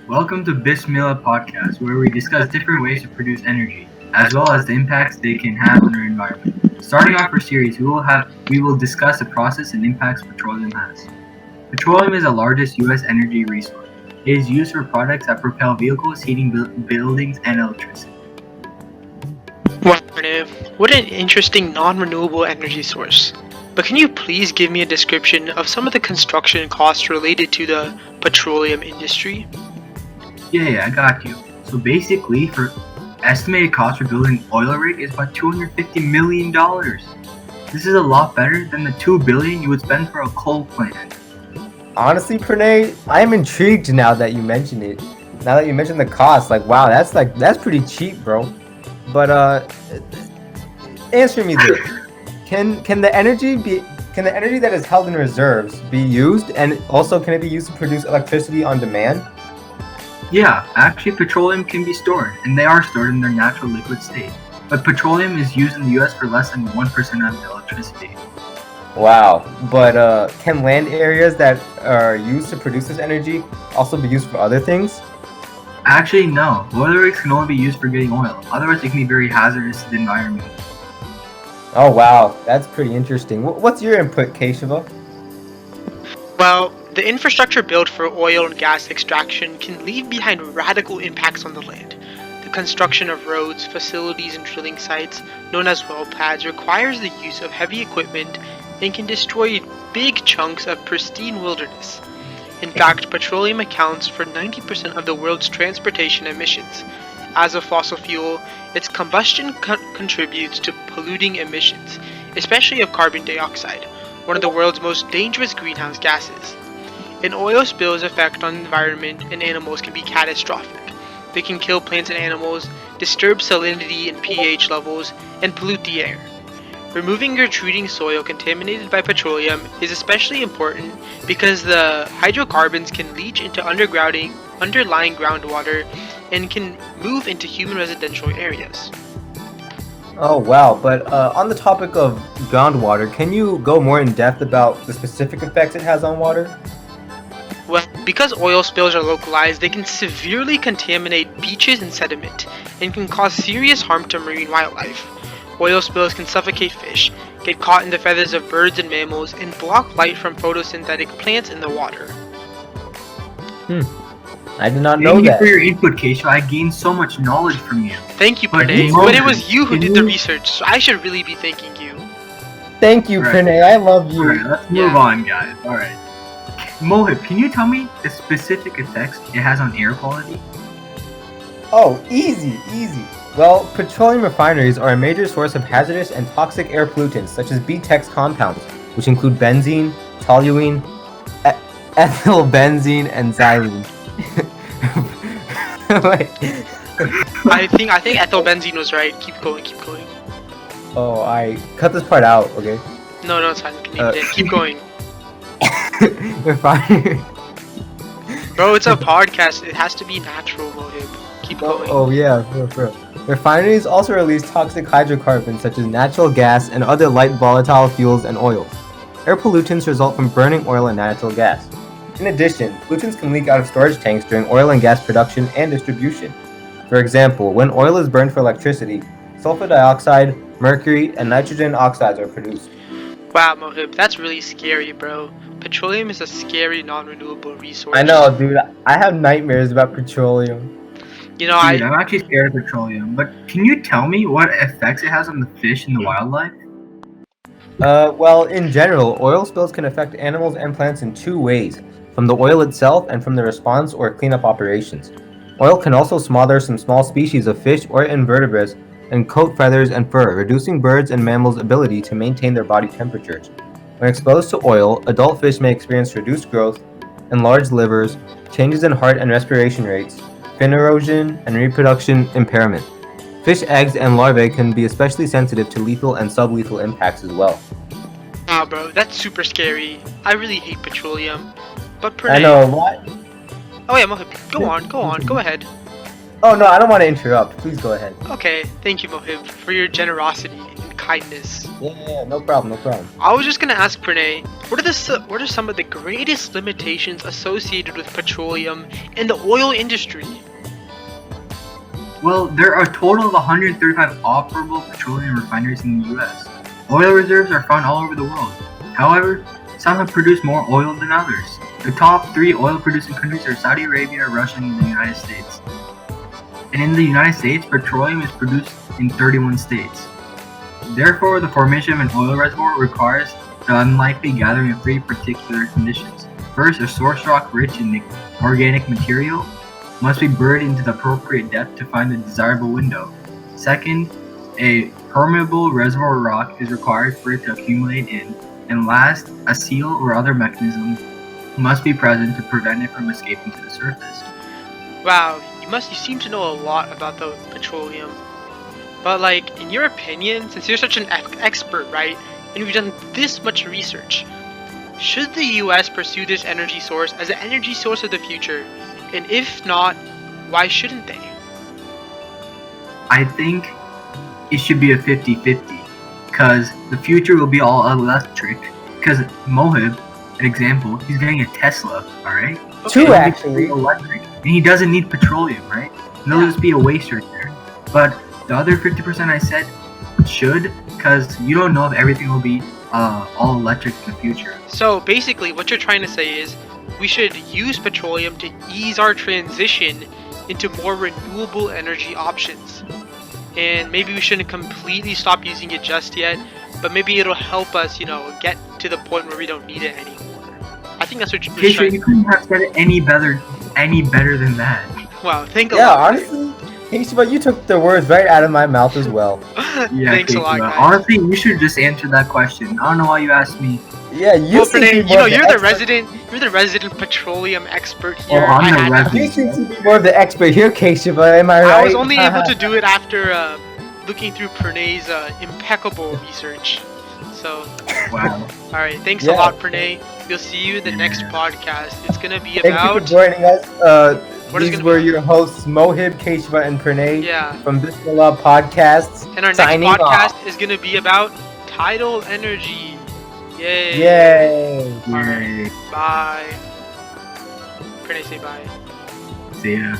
Welcome to Bismillah podcast, where we discuss different ways to produce energy, as well as the impacts they can have on our environment. Starting off our series, we will discuss the process and impacts petroleum has. Petroleum is the largest U.S. energy resource. It is used for products that propel vehicles, heating buildings, and electricity. Wow, Pranay, what an interesting non-renewable energy source. But can you please give me a description of some of the construction costs related to the petroleum industry? Yeah, I got you. So basically, for estimated cost for building an oil rig is about $250 million. This is a lot better than the $2 billion you would spend for a coal plant. Honestly, Pranay, I am intrigued now that you mentioned it. Now that you mentioned the cost, wow, that's pretty cheap, bro. But answer me this: can the energy that is held in reserves be used, and also can it be used to produce electricity on demand? Yeah, actually petroleum can be stored, and they are stored in their natural liquid state. But petroleum is used in the US for less than 1% of the electricity. Wow, but can land areas that are used to produce this energy also be used for other things? Actually, no. Oil rigs can only be used for getting oil. Otherwise, it can be very hazardous to the environment. Oh wow, that's pretty interesting. What's your input, Keshava? Well, the infrastructure built for oil and gas extraction can leave behind radical impacts on the land. The construction of roads, facilities, and drilling sites, known as well pads, requires the use of heavy equipment and can destroy big chunks of pristine wilderness. In fact, petroleum accounts for 90% of the world's transportation emissions. As a fossil fuel, its combustion contributes to polluting emissions, especially of carbon dioxide, one of the world's most dangerous greenhouse gases. An oil spill's effect on the environment and animals can be catastrophic. They can kill plants and animals, disturb salinity and pH levels, and pollute the air. Removing or treating soil contaminated by petroleum is especially important because the hydrocarbons can leach into underlying groundwater and can move into human residential areas. Oh wow, but on the topic of groundwater, can you go more in depth about the specific effects it has on water? Well, because oil spills are localized, they can severely contaminate beaches and sediment and can cause serious harm to marine wildlife. Oil spills can suffocate fish, get caught in the feathers of birds and mammals, and block light from photosynthetic plants in the water. I did not know Thank you that. for your input, Keisha. I gained so much knowledge from you. Thank you, But Pranay, Mohib, but it was you who can did the you- research, so I should really be thanking you. Thank you, Right. Pranay. I love you. Alright, let's move on, guys. Alright. Mohib, can you tell me the specific effects it has on air quality? Oh, easy. Well, petroleum refineries are a major source of hazardous and toxic air pollutants such as BTEX compounds, which include benzene, toluene, ethylbenzene, and xylene. Wait. I think ethylbenzene was right. Keep going. Oh, I cut this part out, okay? No, it's fine. Keep going. Refinery. Bro, it's a podcast. It has to be natural, Muhib. Keep going. Oh yeah, for. Refineries also release toxic hydrocarbons such as natural gas and other light volatile fuels and oils. Air pollutants result from burning oil and natural gas. In addition, pollutants can leak out of storage tanks during oil and gas production and distribution. For example, when oil is burned for electricity, sulfur dioxide, mercury, and nitrogen oxides are produced. Wow, Muhib, that's really scary, bro. Petroleum is a scary non-renewable resource. I know, dude. I have nightmares about petroleum. You know, Dude, I'm actually scared of petroleum, but can you tell me what effects it has on the fish and the wildlife? Well, in general, oil spills can affect animals and plants in two ways, from the oil itself and from the response or cleanup operations. Oil can also smother some small species of fish or invertebrates and coat feathers and fur, reducing birds and mammals' ability to maintain their body temperatures. When exposed to oil, adult fish may experience reduced growth, enlarged livers, changes in heart and respiration rates, fin erosion, and reproduction impairment. Fish eggs and larvae can be especially sensitive to lethal and sublethal impacts as well. wow, bro, that's super scary. I really hate petroleum. But Pranay. I know, what? Oh yeah, Muhib, go ahead. Oh no, I don't want to interrupt. Please go ahead. Okay, thank you, Muhib, for your generosity and kindness. Yeah, no problem, no problem. I was just gonna ask Pranay, what are some of the greatest limitations associated with petroleum and the oil industry? Well, there are a total of 135 operable petroleum refineries in the U.S. Oil reserves are found all over the world. However, some have produced more oil than others. The top 3 oil-producing countries are Saudi Arabia, Russia, and the United States. And in the United States, petroleum is produced in 31 states. Therefore, the formation of an oil reservoir requires the unlikely gathering of 3 particular conditions. First, a source rock rich in organic material must be buried into the appropriate depth to find the desirable window. Second, a permeable reservoir rock is required for it to accumulate in. And last, a seal or other mechanism must be present to prevent it from escaping to the surface. Wow, you seem to know a lot about the petroleum. But like, in your opinion, since you're such an expert, right, and you've done this much research, should the US pursue this energy source as an energy source of the future? And if not, why shouldn't they? I think it should be a 50-50, because the future will be all electric. Because Muhib, an example, he's getting a Tesla, alright? Okay. 2 actually. Electric, and he doesn't need petroleum, right? And there'll just be a waste right there. But the other 50% I said should, because you don't know if everything will be all electric in the future. So basically, what you're trying to say is we should use petroleum to ease our transition into more renewable energy options. And maybe we shouldn't completely stop using it just yet, but maybe it'll help us, get to the point where we don't need it anymore. I think that's what you're Kesha, trying. you couldn't have said it any better than that. Wow, think a Yeah, lot. honestly, Keshava, you took the words right out of my mouth as well. Yeah, Thanks a lot, Kesha. guys. Honestly, you should just answer that question. I don't know why you asked me. Yeah, you Well, seem to Pranay, be more of you're the expert. resident petroleum expert Oh, here. I'm the I had- resident. You seem to be more of the expert here, Keshava, am I right? I was only able to do it after looking through Pranay's impeccable research. So, Wow. alright, thanks a Yeah. lot, Pranay. We'll see you in the next podcast. It's gonna be Thank you about... for joining us. What is it These gonna were be? your hosts, Muhib, Keshava, and Pranay Yeah. from Bismillah Podcasts. And our next Signing podcast off. is gonna be about tidal energy. Yay. Yay! Alright, Yay. bye. Pranay, say bye. See ya.